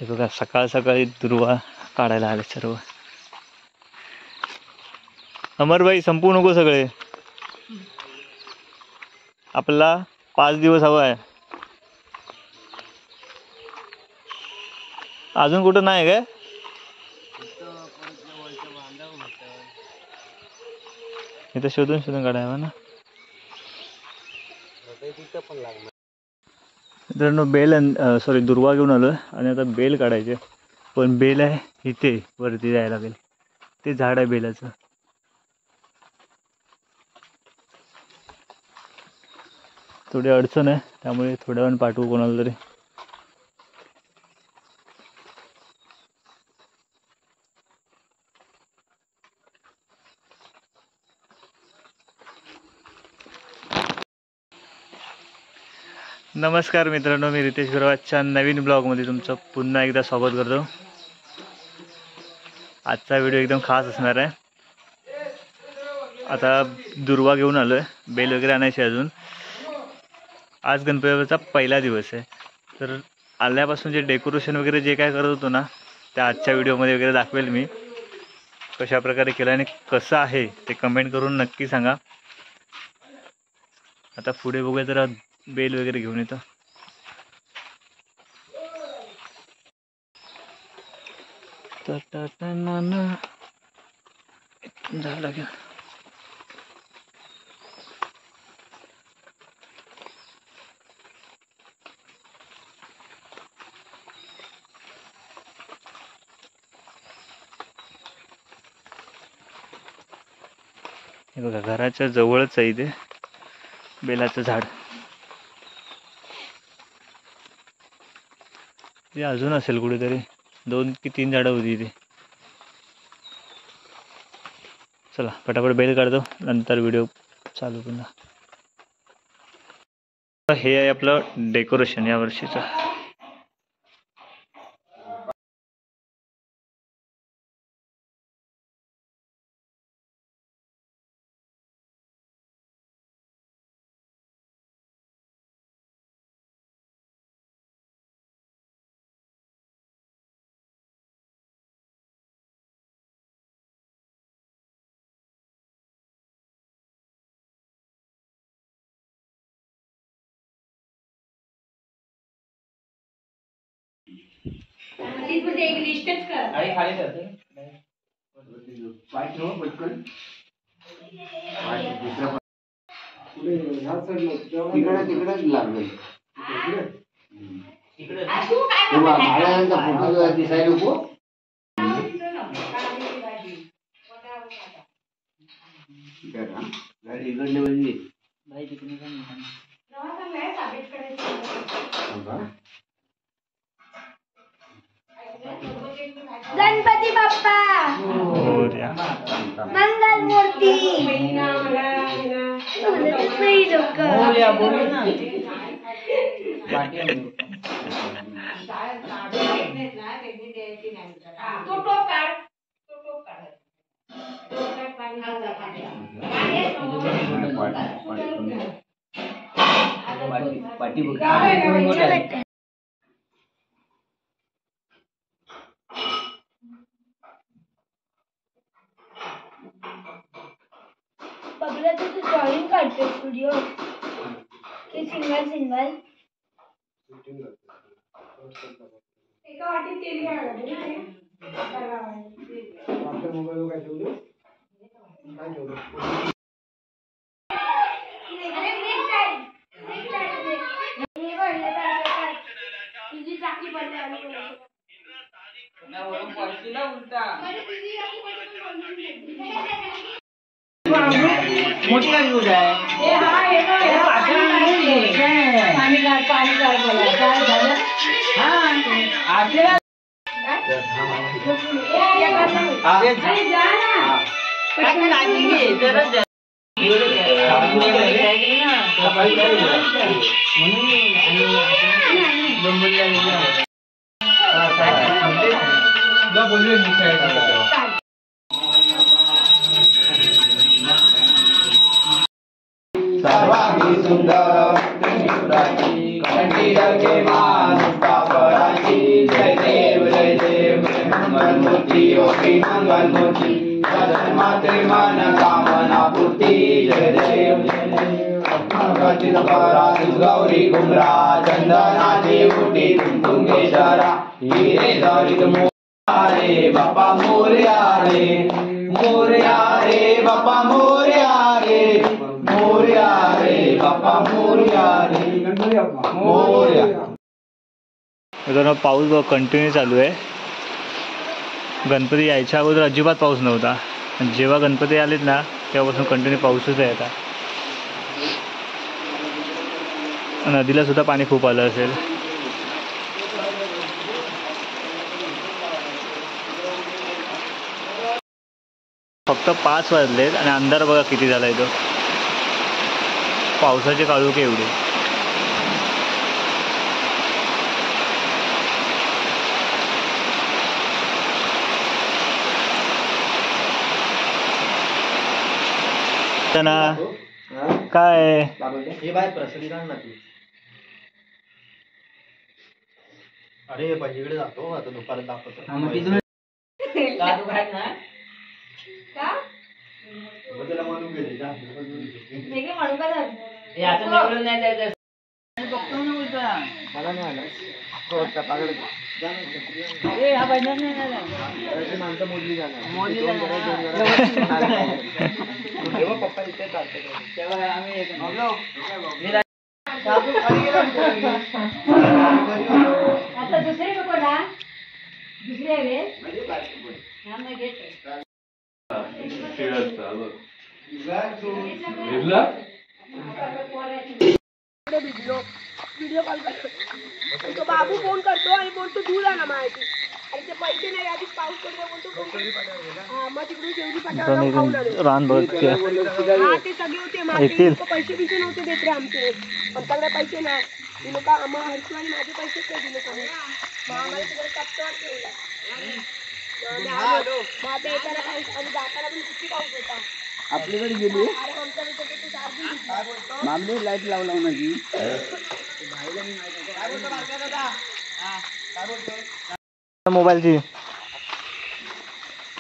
हे बघा सकाळ सकाळी दुर्वा काढायला आले सर्व. अमरबाई संपू नको सगळे, आपला 5 दिवस हवा आहे. अजून कुठं नाही काय? इथं शोधून शोधून काढायला ना. मित्रांनो बेल सॉरी दुर्वा घेऊन आलो आणि आता बेल काढायचे. पण बेल आहे इथे वरती जायला लागेल, ते झाड आहे बेलाचं. थोडी अडचण आहे त्यामुळे थोड्या वेळ पाठवू कोणाला तरी. नमस्कार मित्रांनो, मी रितेश गुरवाच्या नवीन ब्लॉगमध्ये तुमचं पुन्हा एकदा स्वागत करतो. आजचा व्हिडिओ एकदम खास असणार आहे. आता दुर्वा घेऊन आलो आहे, बेल वगैरे आणायची अजून. आज गणपतीचा पहिला दिवस आहे, तर आल्यापासून जे डेकोरेशन वगैरे जे काय करत होतो ना, त्या आजच्या व्हिडिओमध्ये वगैरे दाखवेल मी कशा प्रकारे केलं आणि कसं आहे ते कमेंट करून नक्की सांगा. आता पुढे बघूया जरा बेल वगैरे घेऊन येतो. झालं का? हे बघा घराच्या जवळच आहे इथे बेलाचं झाड. ते अजून असेल कुठेतरी, 2 की 3 झाडं होती इथे. चला पटापट बेल काढतो, नंतर व्हिडिओ चालू पुन्हा. हे आहे आपलं डेकोरेशन या वर्षीचं. एक लिस्टच कर. आई खाली जाते. पाठ ठेव पटकन. तिकडे लागलं. तिकडे. फोटो दिसायला नको. गाडी इकडले म्हणजे बाई तिकडे गणपती बाप्पा मंगल मूर्ती पाठी बघलं तर तू ड्रॉइंग काढते स्टुडिओ की सिंगल एका वाटीत तेल घ्यायला लागेल ना. आपल्या मोबाईल काय ठेवलं काय ठेवलं. तुझी चाकी पडली मोठी न्यूज आहे. पाणी काय बोला काय झालं. सर्वांगी सुंदर कंठी रखे मान पराची जय देव श्री मंगल मूर्ती जगन माते मन कामना पूर्ती जय देव गणपती गौरी घुमरा चंदनाची उटी तुंगेश्वरा हिरे जडित मोरे बाप्पा मोरया रे मोरया रे बाप्पा मोरया रे मोरया रे बाप्पा मोरया रे मोरया. मित्रांनो पाऊस कंटिन्यू चालू आहे. गणपती यायच्या अगोदर अजिबात पाऊस नव्हता. जेव्हा गणपती आलेत ना तेव्हापासून कंटिन्यू पाऊसच आहे. आता नदीला सुद्धा पाणी खूप आलं असेल. फक्त 5 वाजलेत आणि अंधार बघा किती झाला आहे. तो पावसाची काळोखी एवढी. ना काय हे बाय प्रसली ना ती. अरे पहिलीकडे जातो आता दुपारात दाखवतो. त्याला म्हणून गेले मला नाही आला माणसं मोजली जाणार पप्पा इथे आता दुसरे नको ना दुसरे व्हिडिओ कॉल करतो. तो बाबू फोन करतो आणि बोलतो दूर आहे ना माहिती आणि ते पैसे नाही आधीच पाऊस पडतो बोलतो मग तिकडून शेवटी पाठवलं खाऊन आलो. रान बघ हा ते सगळे होते माझे पैसे बिसे नव्हते देत रे आमचे. पण सगळे पैसे नाही ती लोक आम्हाला हरसू आणि माझे पैसेच नाही दिले सगळे. मग आम्हाला तिकडे टप्प्यावर ठेवला. मग आता येताना पाऊस आणि जाताना पण किती पाऊस होता. आपल्याकडे गेली अरे आमच्या मामले लाईट लावला माझी. मोबाईलची.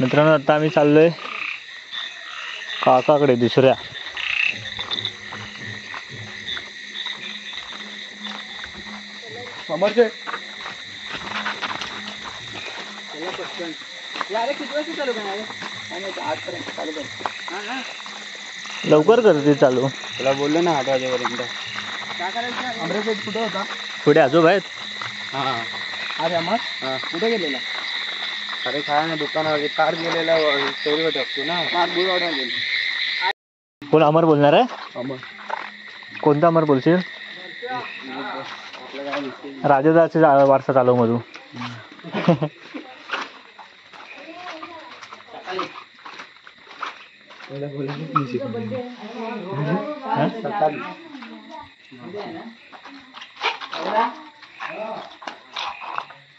मित्रांनो आता आम्ही चाललोय काकाकडे दुसऱ्या. समोरचे किती वाजता चालू करणार आहे. 8पर्यंत चालू कर. लवकर करते चालू. तुला बोललो ना 8 वाजेपर्यंत. काय करायचं. अमरापेठ कुठं होता. पुढे आजोबा आहेत. हां अरे अमर कुठे गेलेला. अरे काय ना दुकानावर कार गेलेला चोरी टाकतो ना. कार बुडवाडा गेली. कोण अमर बोलणार आहे. अमर कोणता अमर बोलशील. राजदाचे वारसा चालू मधू.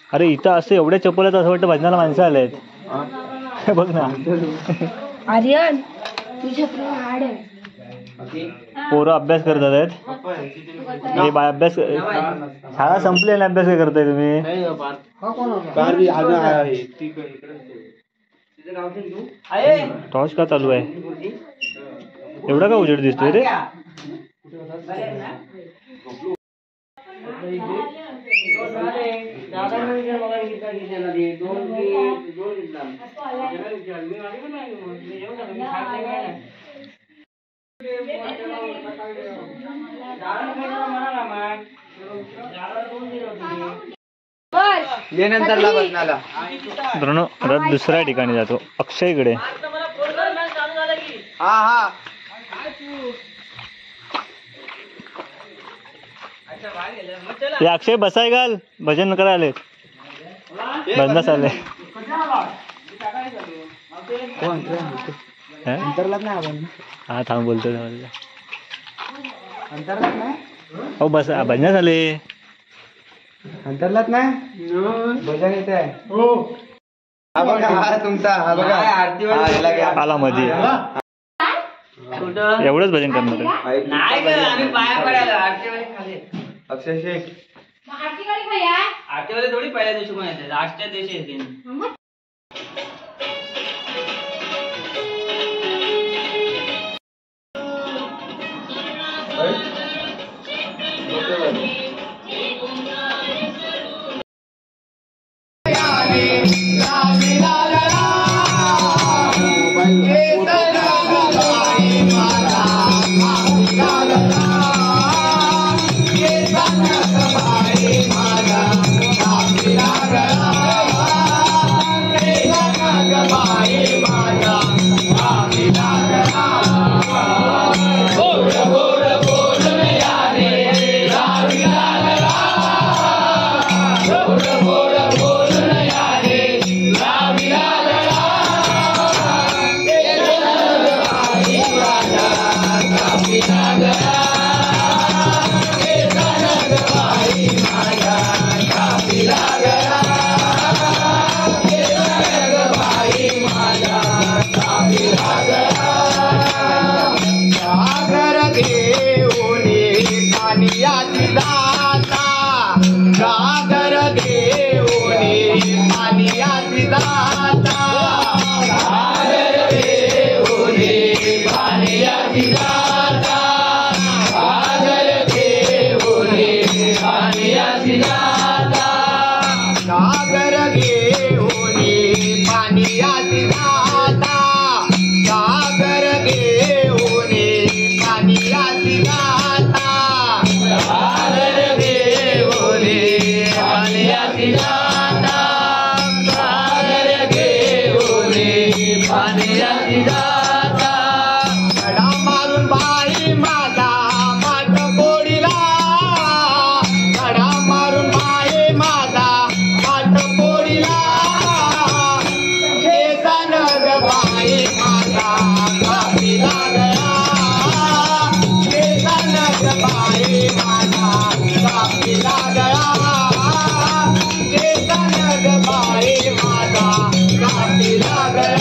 अरे इथं असं एवढ्या चप्पल आहेत असं वाटतं भजनाला माणसं आले आहेत. बघ ना आर्यन तुझ्या हाड आहे. पोरं अभ्यास करतात आहेत. हे बाय अभ्यास शाळा संपली आणि अभ्यास काय करताय तुम्ही. टॉर्च का चालू आहे. एवढा का उजेड दिसतोय रे. ये नंतरला बसण्याला. मित्रांनो रथ दुसऱ्या ठिकाणी जातो अक्षयकडे. हा हा हे अक्षय बसाय घाल भजन करायला आले. भजनास आले. अंतरलाच नाही आपण. हा थांब बोलतो. अंतरलाच नाही. हो बस भजनास आले. अंतरलाच नाही. भजन येत आहे. हा बघा हा तुमचा. हा बघा आला मध्ये. एवढंच भजन करणार आहे. अक्षय शेख आरती वाले थोडी पहिल्या दिवशी कोण येते. लास्टच्या दिवशी येते. सागर घेऊनी पाणीयासी जाता सागर घेऊनी पाणीयासी जाता सागर घेऊनी पाणीयासी जाता सागर घेऊनी पाणीयासी जाता गडा मारून बाई माझा पाठ पोडीला गडा मारून बाई माझा पाठ पोडीला केसन ग बाई माझा कापी लागला केसन ग बाई माझा कापी लागला केसन ग बाई माझा कापी लागला